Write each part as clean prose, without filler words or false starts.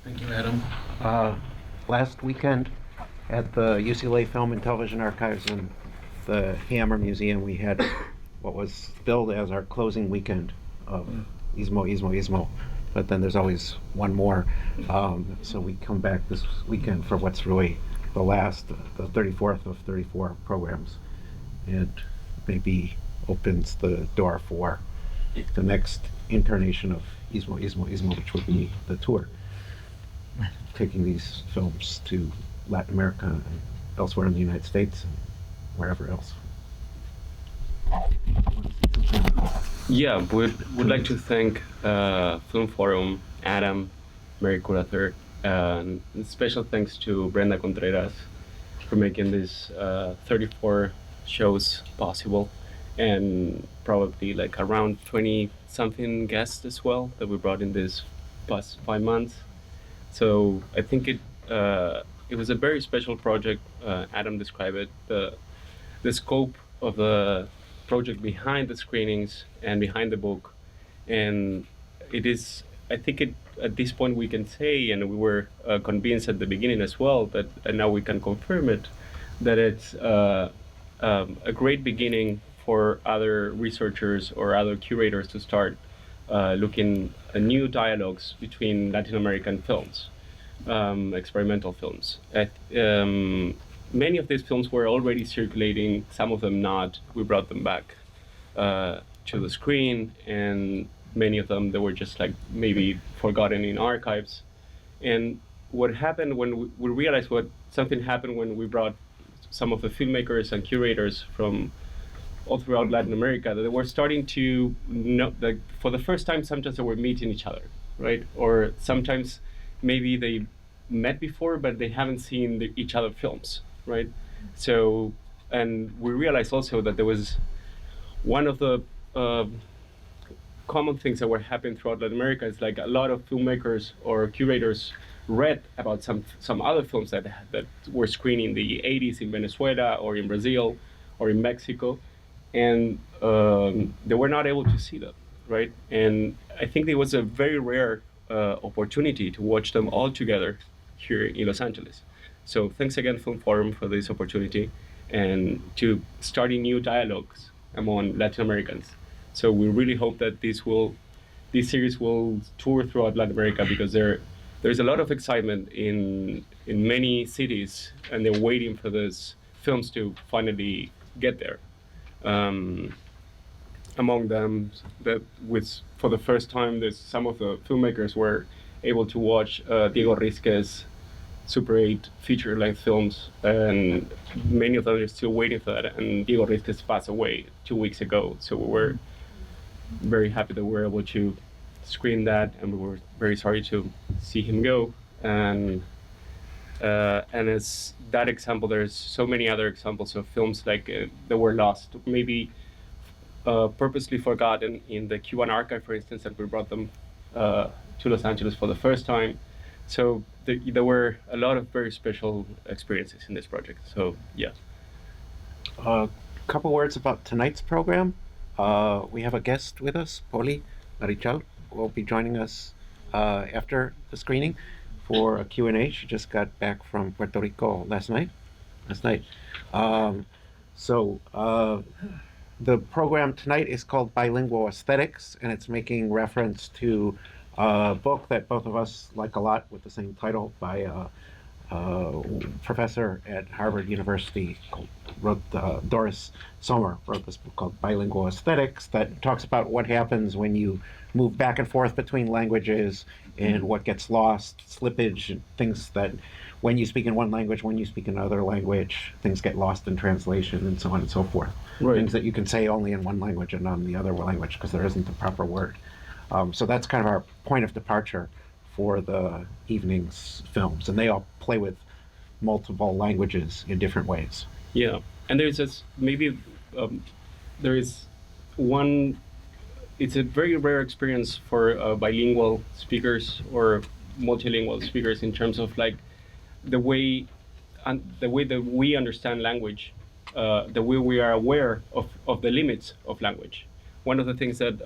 Thank you, Adam. Last weekend at the UCLA Film and Television Archives and the Hammer Museum, we had what was billed as our closing weekend of Ismo. But then there's always one more. So we come back this weekend for what's really the last, the 34th of 34 programs. It maybe opens the door for the next incarnation of Ismo, which would be the tour, taking these films to Latin America and elsewhere in the United States and wherever else. Yeah, would like to thank Filmforum, Adam, Mary Curator, and special thanks to Brenda Contreras for making these 34 shows possible, and probably like around 20 something guests as well that we brought in this past 5 months. So I think it was a very special project. Adam described it, the scope of the project behind the screenings and behind the book, and it is, I think at this point we can say, and we were convinced at the beginning as well, but now we can confirm it, that it's a great beginning for other researchers or other curators to start looking at new dialogues between Latin American films, experimental films. Many of these films were already circulating, some of them not. We brought them back to the screen, and many of them, they were just like maybe forgotten in archives. And what happened when we realized something happened when we brought some of the filmmakers and curators from all throughout Latin America, that they were starting to know that for the first time, sometimes they were meeting each other, right? Or sometimes maybe they met before, but they haven't seen each other films, right? So, and we realized also that there was one of the common things that were happening throughout Latin America is like a lot of filmmakers or curators read about some other films that were screened in the 80s in Venezuela or in Brazil or in Mexico, and they were not able to see them, right? And I think it was a very rare opportunity to watch them all together here in Los Angeles. So thanks again, Film Forum, for this opportunity and to starting new dialogues among Latin Americans. So we really hope that this series will tour throughout Latin America, because there's a lot of excitement in many cities, and they're waiting for these films to finally get there. Among them, for the first time, there's some of the filmmakers were able to watch Diego Risque's Super 8 feature-length films, and many of them are still waiting for that. And Diego Risquez passed away 2 weeks ago, so we were very happy that we were able to screen that, and we were very sorry to see him go. And as that example, there's so many other examples of films like that were lost, maybe purposely forgotten in the Cuban archive, for instance, that we brought them to Los Angeles for the first time. So there were a lot of very special experiences in this project. So yeah. A couple words about tonight's program. We have a guest with us, Poli Marichal, who will be joining us after the screening for a Q&A. She just got back from Puerto Rico last night. The program tonight is called Bilingual Aesthetics, and it's making reference to a book that both of us like a lot with the same title by a professor at Harvard University Doris Sommer wrote this book called Bilingual Aesthetics that talks about what happens when you move back and forth between languages and what gets lost, slippage, and things that when you speak in one language, when you speak in another language, things get lost in translation and so on and so forth. Right. Things that you can say only in one language and not in the other language because there isn't the proper word. So that's kind of our point of departure for the evening's films, and they all play with multiple languages in different ways. Yeah, and there's just maybe there is one. It's a very rare experience for bilingual speakers or multilingual speakers in terms of like the way that we understand language, the way we are aware of the limits of language. One of the things that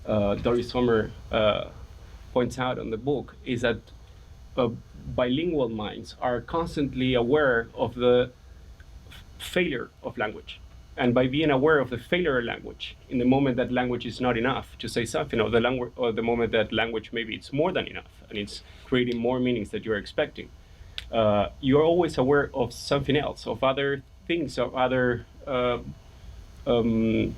Doris Sommer points out in the book is that bilingual minds are constantly aware of the failure of language. And by being aware of the failure of language, in the moment that language is not enough to say something, or the moment that language maybe it's more than enough, and it's creating more meanings that you're expecting, you're always aware of something else, of other things, of other the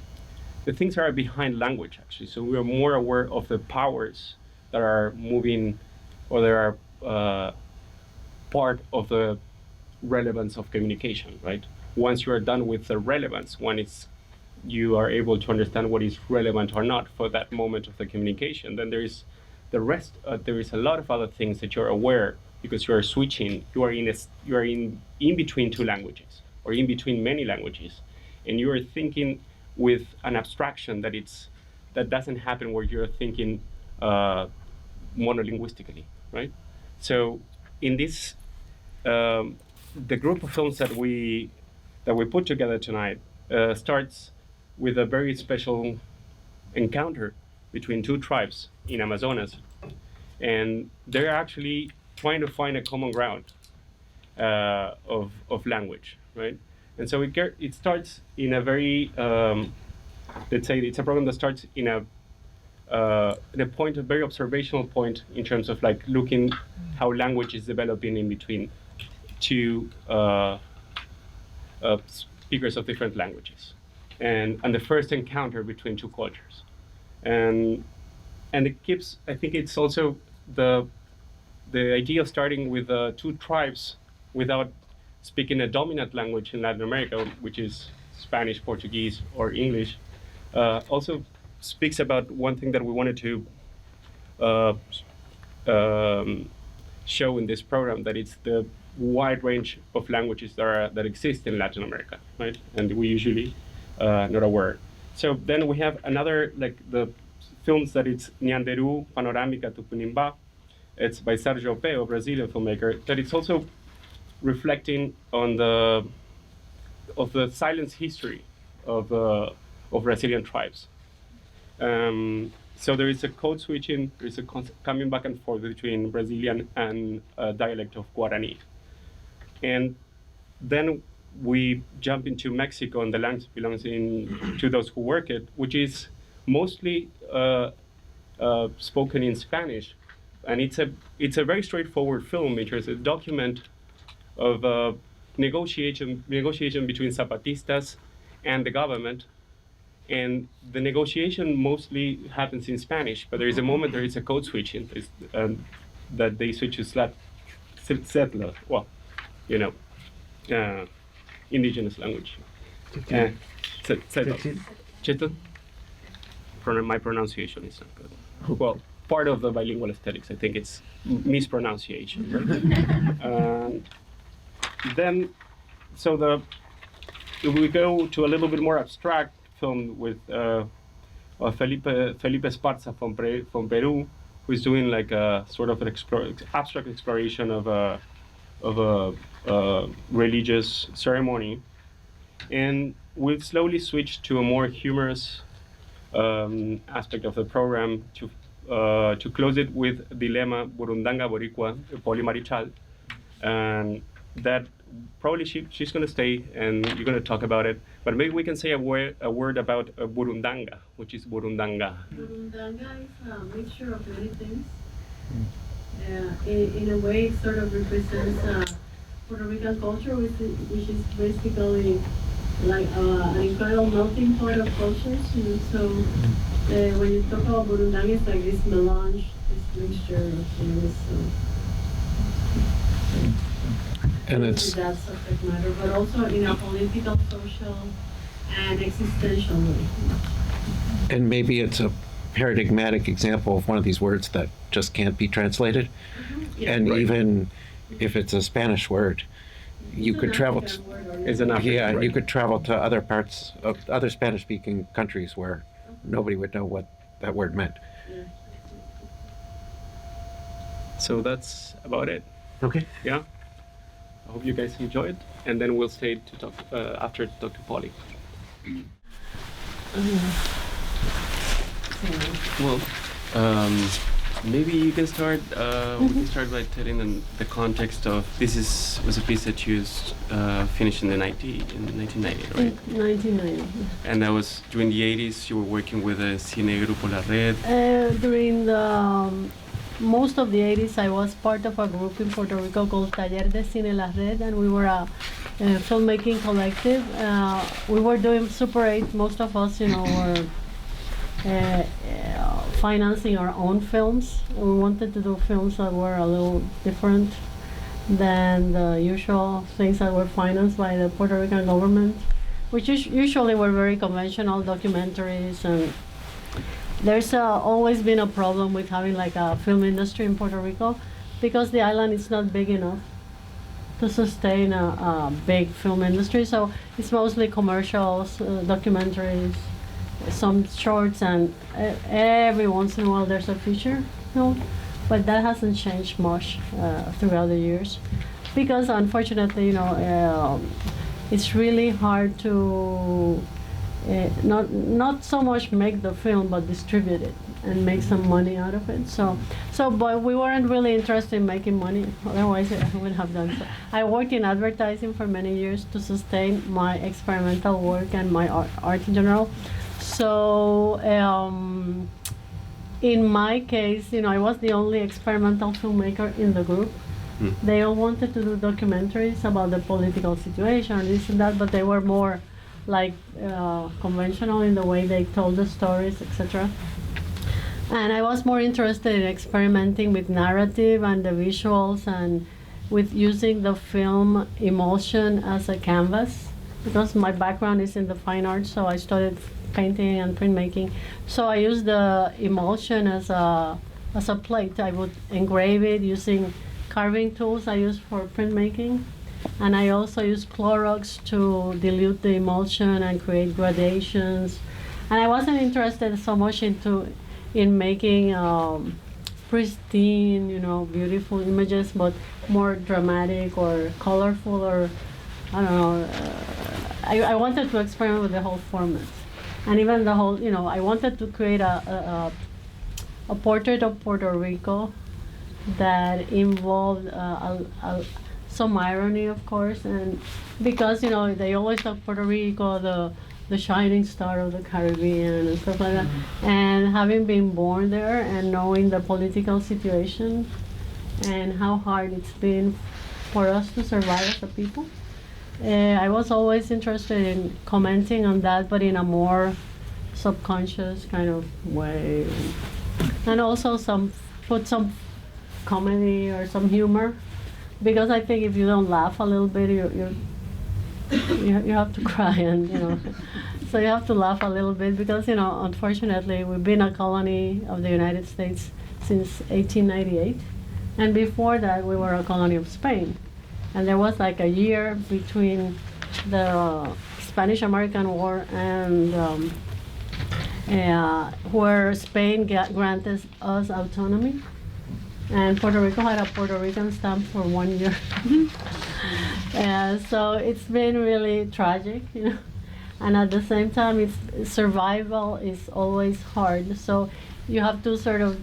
things that are behind language, actually. So we are more aware of the powers that are moving, or that are part of the relevance of communication, right? Once you are done with the relevance, you are able to understand what is relevant or not for that moment of the communication, then there is the rest. There is a lot of other things that you're aware, because you are switching. You are in between two languages, or in between many languages, and you are thinking with an abstraction that doesn't happen where you're thinking monolinguistically, right? So in this, the group of films that we put together tonight starts with a very special encounter between two tribes in Amazonas, and they're actually trying to find a common ground of language, right? And so it starts in a very, let's say it's a program that starts in a very observational point, in terms of like looking how language is developing in between two speakers of different languages, and the first encounter between two cultures, and it keeps. I think it's also the idea of starting with two tribes without speaking a dominant language in Latin America, which is Spanish, Portuguese, or English, also speaks about one thing that we wanted to show in this program, that it's the wide range of languages that exist in Latin America, right? And we usually not aware. So then we have another, like the films that it's Nyanderu, Panorâmica Tupinambá. It's by Sergio Pe, a Brazilian filmmaker, that it's also reflecting on the silence history of Brazilian tribes. So there is a code switching, there is a coming back and forth between Brazilian and dialect of Guarani. And then we jump into Mexico, and the language belongs to those who work it, which is mostly spoken in Spanish. And it's a very straightforward film. It's a document of negotiation between Zapatistas and the government. And the negotiation mostly happens in Spanish, but there is a moment there is a code switching, that they switch to settler, well, indigenous language. Chetan? My pronunciation is not good. Well, part of the bilingual aesthetics, I think it's mispronunciation. Right? Then, if we go to a little bit more abstract film with Felipe Esparza from Peru, who is doing like a sort of an abstract exploration of a religious ceremony, and we've slowly switched to a more humorous aspect of the program to close it with Dilema Burundanga Boricua, Poli Marichal, and that probably she's going to stay and you're going to talk about it, but maybe we can say a word about Burundanga, which is Burundanga. Burundanga is a mixture of many things. In a way, it sort of represents Puerto Rican culture, which is basically like an incredible melting pot of cultures. So when you talk about Burundanga, it's like this melange, this mixture of things. And it's that subject matter, but also in a political, social, and existential way. And maybe it's a paradigmatic example of one of these words that just can't be translated. Mm-hmm. Yeah. And right. even if it's a Spanish word, you could travel to, It's an African, yeah, right? you could travel to other parts of other Spanish-speaking countries where nobody would know what that word meant. Yeah. So that's about it. Okay. Yeah. I hope you guys enjoyed, and then we'll stay to talk after to talk to Poli. Well, Maybe you can start. We can start by telling them the context of was a piece that you finished in 1990, right? 1990. And that was during the 80s. You were working with a Cine Grupo La Red. During the most of the 80s, I was part of a group in Puerto Rico called Taller de Cine La Red, and we were a filmmaking collective. We were doing Super 8. Most of us, were financing our own films. We wanted to do films that were a little different than the usual things that were financed by the Puerto Rican government, which usually were very conventional documentaries. And there's always been a problem with having like a film industry in Puerto Rico because the island is not big enough to sustain a big film industry. So it's mostly commercials, documentaries, some shorts, and every once in a while there's a feature film. But that hasn't changed much throughout the years because unfortunately, it's really hard to not so much make the film but distribute it and make some money out of it. But we weren't really interested in making money, otherwise I would have done so. I worked in advertising for many years to sustain my experimental work and my art in general. So in my case, I was the only experimental filmmaker in the group. They all wanted to do documentaries about the political situation, this and that, but they were more like conventional in the way they told the stories, etc. And I was more interested in experimenting with narrative and the visuals and with using the film emulsion as a canvas, because my background is in the fine arts, so I studied painting and printmaking. So I used the emulsion as a plate. I would engrave it using carving tools I use for printmaking. And I also use Clorox to dilute the emulsion and create gradations. And I wasn't interested so much in making pristine, beautiful images, but more dramatic or colorful, or I don't know. I wanted to experiment with the whole format. And even the whole, I wanted to create a portrait of Puerto Rico that involved some irony, of course, and because they always talk Puerto Rico, the shining star of the Caribbean and stuff like that. And having been born there and knowing the political situation and how hard it's been for us to survive as a people, I was always interested in commenting on that, but in a more subconscious kind of way, and also put some comedy or some humor, because I think if you don't laugh a little bit, you have to cry, and so you have to laugh a little bit, because unfortunately we've been a colony of the United States since 1898, and before that we were a colony of Spain, and there was like a year between the Spanish-American War and where Spain granted us autonomy. And Puerto Rico had a Puerto Rican stamp for 1 year. So it's been really tragic, And at the same time, survival is always hard. So you have to sort of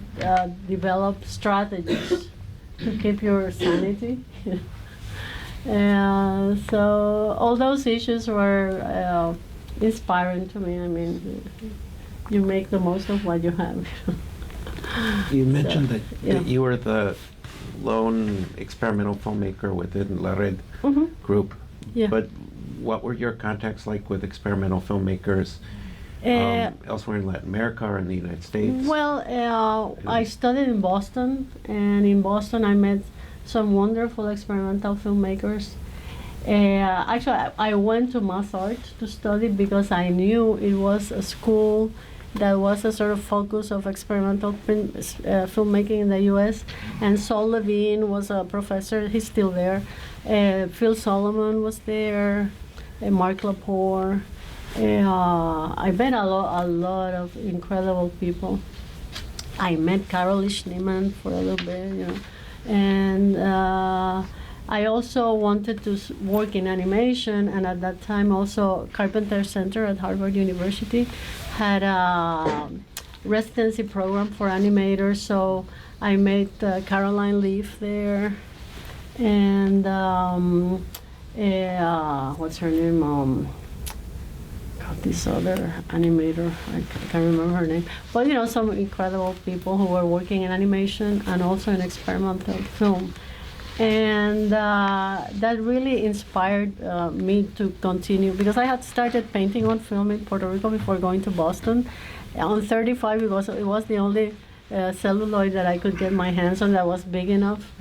develop strategies to keep your sanity. So all those issues were inspiring to me. I mean, you make the most of what you have. You mentioned that you were the lone experimental filmmaker within La Red group. Yeah. But what were your contacts like with experimental filmmakers elsewhere in Latin America or in the United States? Well, I studied in Boston, and in Boston I met some wonderful experimental filmmakers. Actually, I went to Mass Art to study because I knew it was a school that was a sort of focus of experimental filmmaking in the U.S. And Saul Levine was a professor. He's still there. Phil Solomon was there. Mark Lepore. I met a lot of incredible people. I met Carol Schneemann for a little bit, And I also wanted to work in animation, and at that time also Carpenter Center at Harvard University had a residency program for animators, so I met Caroline Leaf there, and what's her name? This other animator, I can't remember her name. But you know, some incredible people who were working in animation and also in experimental film. And that really inspired me to continue, because I had started painting on film in Puerto Rico before going to Boston. On 35, it was the only celluloid that I could get my hands on that was big enough.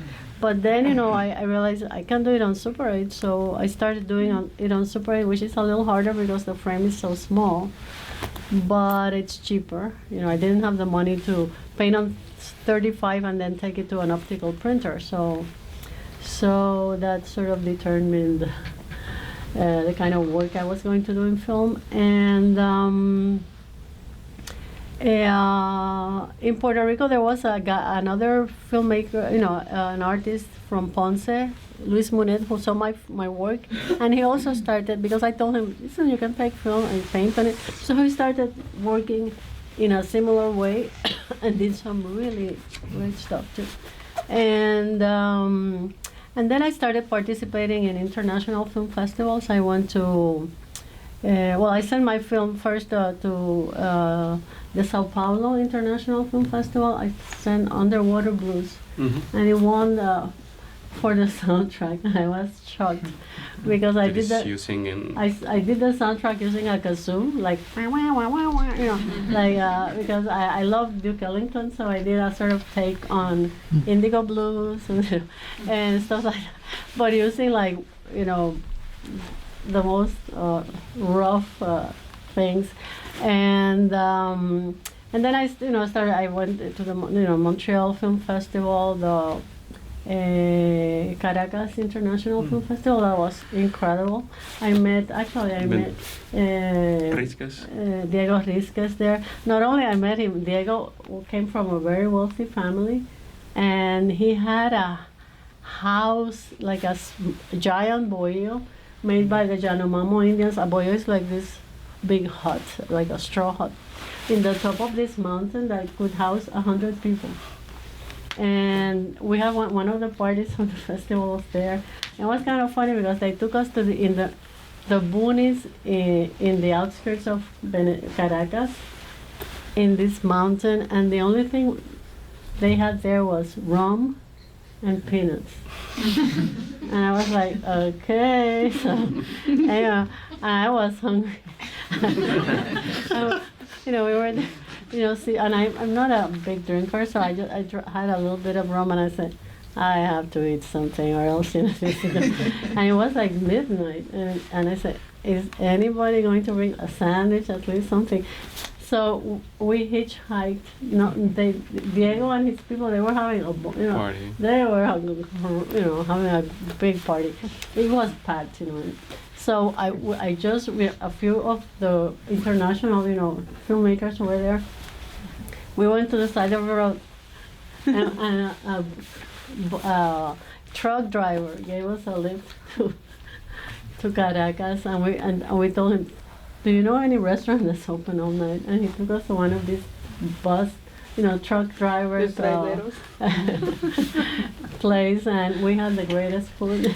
But then, you know, I realized I can't do it on Super 8, so I started doing it on Super 8, which is a little harder because the frame is so small, but it's cheaper. You know, I didn't have the money to paint on 35 and then take it to an optical printer, so that sort of determined the kind of work I was going to do in film. And in Puerto Rico, there was another filmmaker, you know, an artist from Ponce, Luis Munet, who saw my work, and he also started, because I told him, listen, you can take film and paint on it. So he started working in a similar way and did some really great stuff too. And then I started participating in international film festivals. I went to, I sent my film first to the Sao Paulo International Film Festival. I sent Underwater Blues, and it won for the soundtrack. And I was shocked because I did that. I did the soundtrack using a kazoo, like you know, like because I love Duke Ellington, so I did a sort of take on Indigo Blues and stuff like that, but using, like, you know, the most rough things. And then I went to the Montreal Film Festival, the Caracas International Film Festival. That was incredible. I met Diego Risques there. Not only I met him, Diego came from a very wealthy family, and he had a house, like a giant bohío made by the Yanomamo Indians. A bohío is like this big hut, like a straw hut, in the top of this mountain that could house 100 people. And we had one of the parties of the festival was there. It was kind of funny because they took us to the boonies in the outskirts of Caracas, in this mountain, and the only thing they had there was rum and peanuts. And I was like, okay, so, and I was hungry. We were, see, and I'm not a big drinker, so I had a little bit of rum, and I said, I have to eat something or else, and it was like midnight, and I said, is anybody going to bring a sandwich, at least something? So we hitchhiked. Diego and his people, they were having party. They were having a big party. It was packed, So I just, with a few of the international, filmmakers were there. We went to the side of the road, and a truck driver gave us a lift to Caracas, and we told him, do you know any restaurant that's open all night? And he took us to one of these truck drivers place, and we had the greatest food.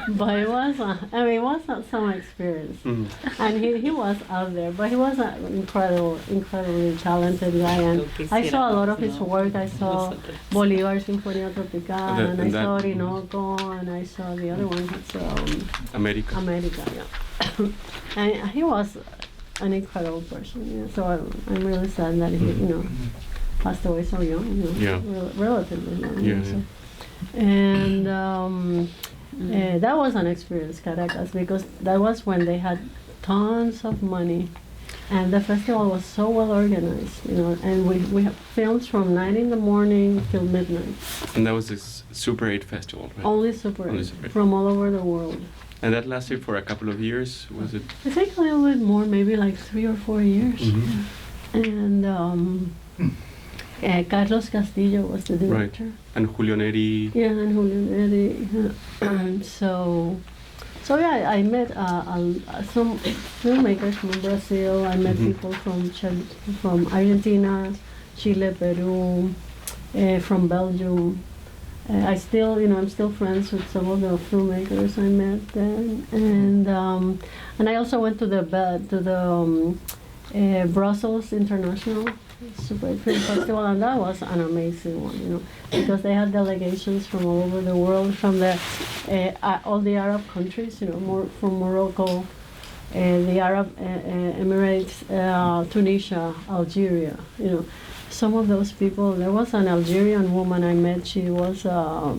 But it was, it was some experience. And he was out there, but he was an incredibly talented guy. And I saw a lot of his work. I saw Bolívar Sinfonía Tropical, and I saw Orinoco, and I saw the other one. America, yeah. And he was an incredible person. So I'm really sad that he, passed away so young. Relatively young. So. And that was an experience, Caracas, because that was when they had tons of money, and the festival was so well organized, and we have films from 9 in the morning till midnight. And that was this Super 8 festival, right? Only Super 8, from all over the world. And that lasted for a couple of years, was it? I think a little bit more, maybe like 3 or 4 years. And Carlos Castillo was the director. Right. And Julio Neri. Yeah, and Julio Neri. So yeah, I met some filmmakers from Brazil. I met people from Argentina, Chile, Peru, from Belgium. I'm still friends with some of the filmmakers I met then, and I also went to the Brussels International Super 8 Film Festival, and that was an amazing one, because they had delegations from all over the world, from all the Arab countries, more from Morocco, the Arab Emirates, Tunisia, Algeria, Some of those people, there was an Algerian woman I met, she was a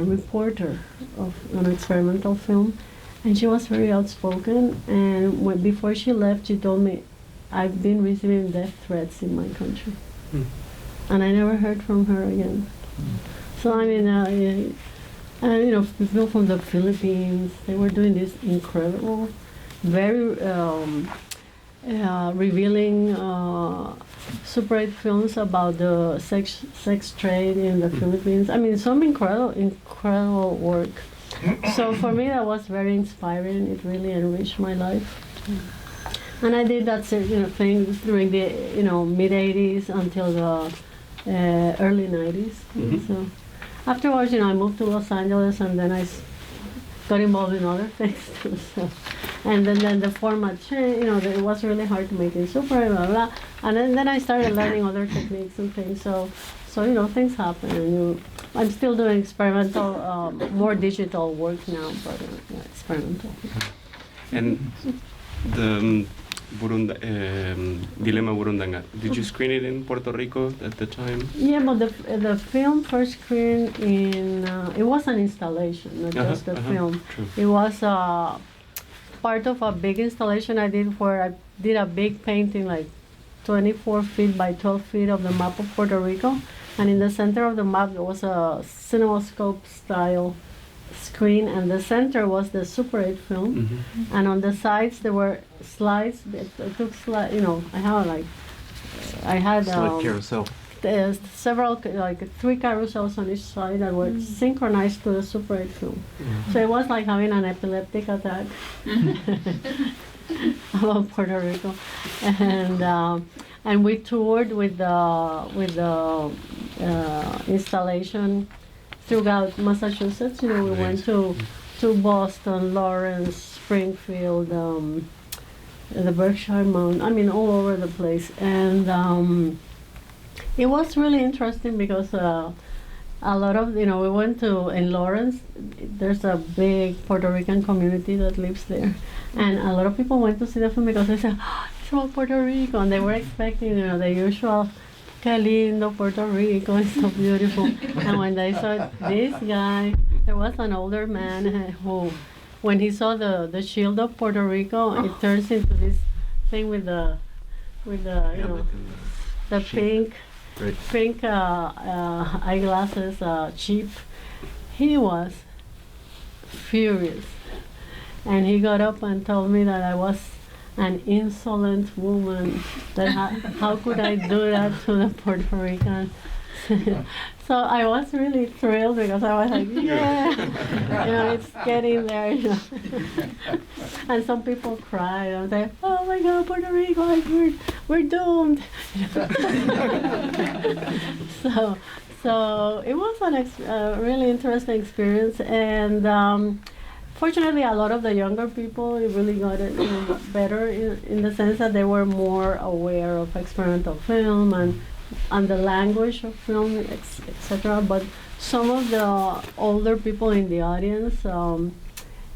reporter of an experimental film, and she was very outspoken, and before she left, she told me, I've been receiving death threats in my country. And I never heard from her again. So I mean, people from the Philippines, they were doing this incredible, very revealing Super 8 films about the sex trade in the Philippines. I mean, some incredible work. So for me, that was very inspiring. It really enriched my life. And I did that thing during the mid 80s until the early 90s. So afterwards, I moved to Los Angeles, and then I got involved in other things too. So. And then the format changed. It was really hard to make it super, blah blah. And then I started learning other techniques and things. So things happen. And I'm still doing experimental, more digital work now, but experimental. And the Dilemma Burundanga, did you screen it in Puerto Rico at the time? Yeah, but the film first screened in, it was an installation, not just a film. True. It was part of a big installation I did, where I did a big painting, like 24 feet by 12 feet of the map of Puerto Rico. And in the center of the map, there was a cinemascope style screen, and the center was the Super 8 film, and on the sides there were slides. I took I had carousel. several, like 3 carousels on each side that were synchronized to the Super 8 film. So it was like having an epileptic attack about Puerto Rico, and we toured with the installation throughout Massachusetts. We went to Boston, Lawrence, Springfield, the Berkshire Mountains. I mean, all over the place. And it was really interesting because a lot of, we went in Lawrence, there's a big Puerto Rican community that lives there. And a lot of people went to see the film because they said, it's about Puerto Rico. And they were expecting, the usual, qué lindo, Puerto Rico, it's so beautiful. And when they saw this guy, there was an older man who, when he saw the shield of Puerto Rico, it turns into this thing with the pink eyeglasses, cheap. He was furious. And he got up and told me that I was an insolent woman, that how could I do that to the Puerto Ricans? So I was really thrilled because I was like, yeah, it's getting there, And some people cried. I was like, oh my God, Puerto Rico, we're doomed. So it was a really interesting experience, and fortunately, a lot of the younger people really got it better in the sense that they were more aware of experimental film and the language of film, etc. But some of the older people in the audience,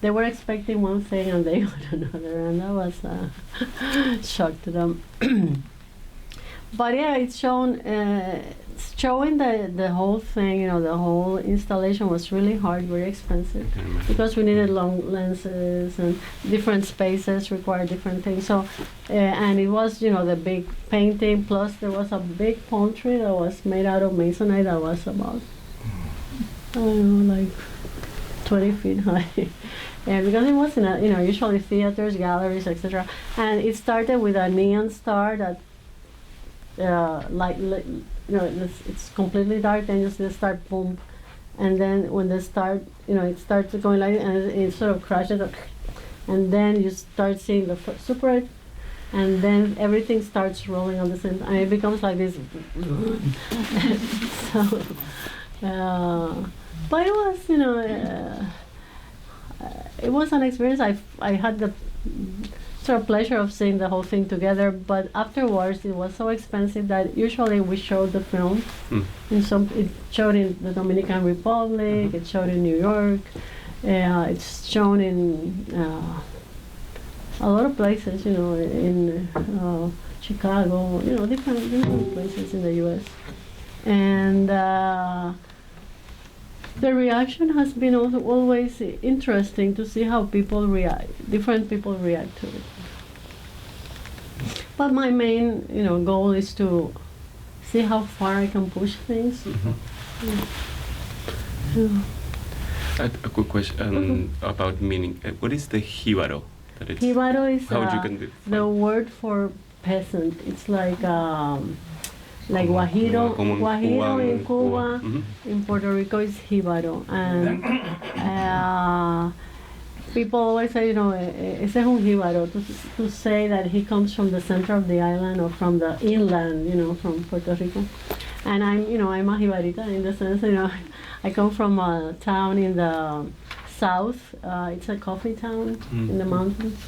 they were expecting one thing and they got another, and that was a shock to them. But yeah, it's showing the whole thing, the whole installation was really hard, very expensive, because we needed long lenses and different spaces required different things. So, and it was, the big painting, plus there was a big palm tree that was made out of masonite that was about, I don't know, like 20 feet high. And because it was in usually theaters, galleries, etc. And it started with a neon star that, it's completely dark, then you see the star, boom, and then when the star, it starts going like, and it sort of crashes, and then you start seeing the Super 8 and then everything starts rolling on the same time. It becomes like this. So, but it was, it was an experience. I had the sort of pleasure of seeing the whole thing together, but afterwards it was so expensive that usually we showed the film. It showed in the Dominican Republic, it showed in New York, it's shown in a lot of places, in Chicago, different places in the U.S. And the reaction has been also always interesting to see how different people react to it. But my main, goal is to see how far I can push things. A quick question about meaning. What is the jíbaro? Jíbaro is the word for peasant. It's like Guajiro, Guajiro in Cuba, in Puerto Rico is Jíbaro, and people always say, ese es un Jíbaro, to say that he comes from the center of the island or from the inland, from Puerto Rico. And I'm a Jibarita in the sense, I come from a town in the south. It's a coffee town in the mountains.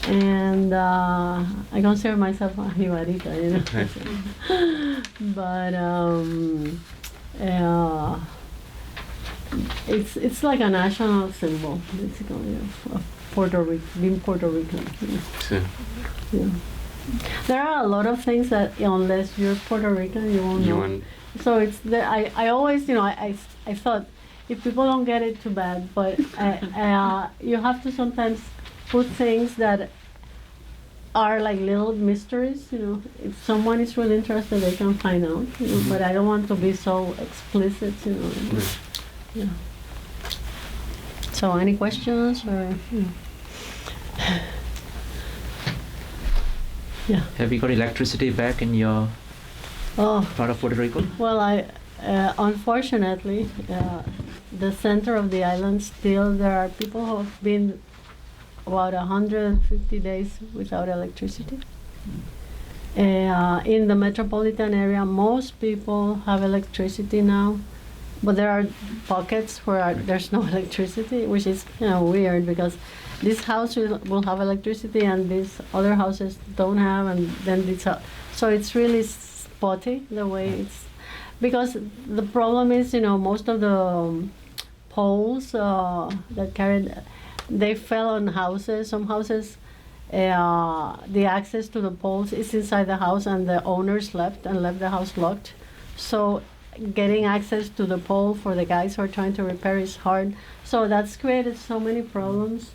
And I consider myself a Jibarita, Okay. But it's like a national symbol, basically, of Puerto Rico, being Puerto Rican. Sí. Yeah. There are a lot of things that unless you're Puerto Rican, you won't know. So it's I always, I thought if people don't get it, too bad. But you have to sometimes put things that are like little mysteries, if someone is really interested, they can find out, but I don't want to be so explicit, Yeah. So any questions or, Yeah. Have you got electricity back in your part of Puerto Rico? Well, unfortunately, the center of the island still, there are people who have been about 150 days without electricity. In the metropolitan area, most people have electricity now, but there are pockets where there's no electricity, which is weird because this house will have electricity and these other houses don't have, and then so it's really spotty the way it's, because the problem is, most of the poles that carried, they fell on houses. Some houses, the access to the poles is inside the house and the owners left the house locked. So getting access to the pole for the guys who are trying to repair is hard. So that's created so many problems.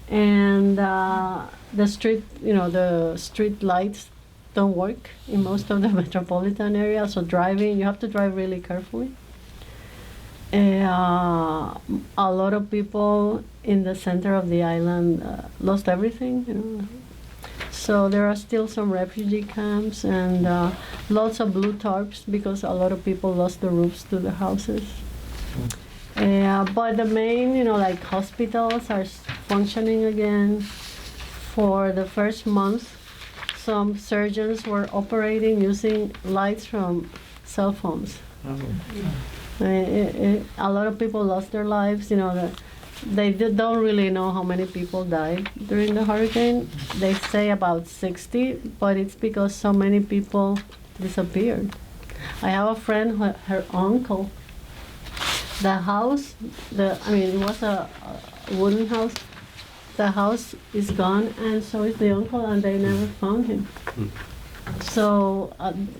And the street lights don't work in most of the metropolitan area. So you have to drive really carefully. A lot of people in the center of the island lost everything, So there are still some refugee camps and lots of blue tarps because a lot of people lost the roofs to the houses. But the main, like hospitals are functioning again. For the first month, some surgeons were operating using lights from cell phones. A lot of people lost their lives. They don't really know how many people died during the hurricane. They say about 60, but it's because so many people disappeared. I have a friend, her uncle, the house, it was a wooden house. The house is gone, and so is the uncle, and they never found him. So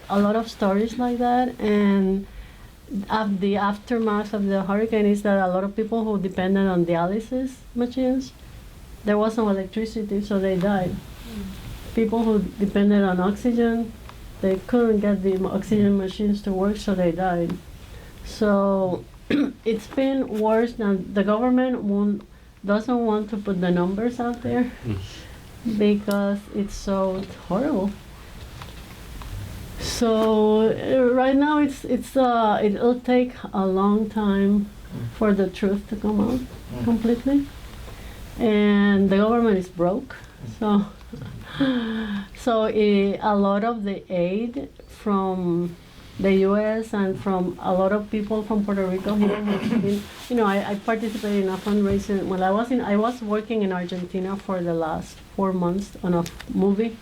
a lot of stories like that, and the aftermath of the hurricane is that a lot of people who depended on dialysis machines, there was no electricity, so they died. People who depended on oxygen, they couldn't get the oxygen machines to work, so they died. So it's been worse than the government doesn't want to put the numbers out there because it's horrible. So right now it'll take a long time for the truth to come out completely, and the government is broke. So So a lot of the aid from the U.S. and from a lot of people from Puerto Rico here has been, I participated in a fundraiser. Well, I was working in Argentina for the last 4 months on a movie.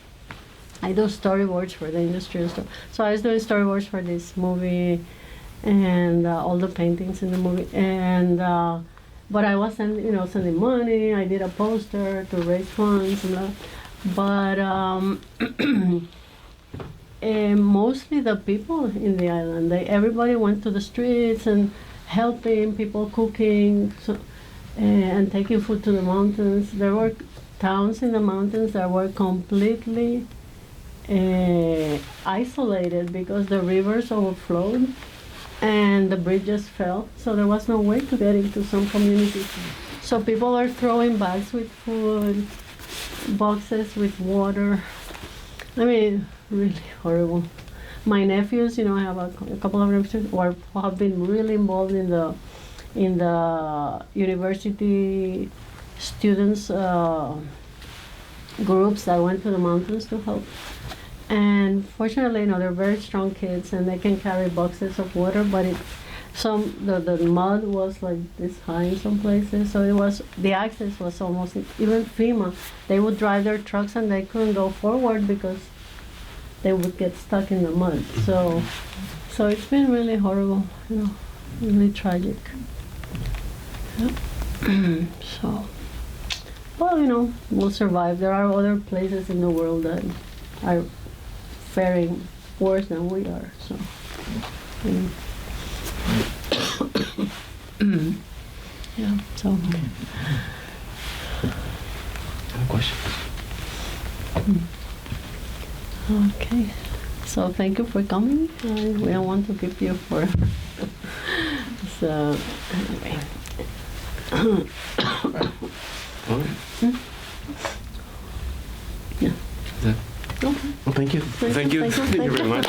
I do storyboards for the industry and stuff. So I was doing storyboards for this movie and all the paintings in the movie. And but I was sending money. I did a poster to raise funds and that. But mostly the people in the island, everybody went to the streets and helping people cooking and taking food to the mountains. There were towns in the mountains that were completely isolated because the rivers overflowed and the bridges fell, so there was no way to get into some communities. So people are throwing bags with food, boxes with water. I mean, really horrible. My nephews, I have a couple of nephews who have been really involved in the university students groups that went to the mountains to help. And fortunately, they're very strong kids and they can carry boxes of water, but the mud was like this high in some places, so the access was almost, even FEMA, they would drive their trucks and they couldn't go forward because they would get stuck in the mud. So it's been really horrible, really tragic. Yep. So, well, we'll survive. There are other places in the world that are faring worse than we are. So, yeah. So. Questions? Okay. So thank you for coming. We don't want to keep you for. So anyway. Yeah. Well, thank you. Thank you very much.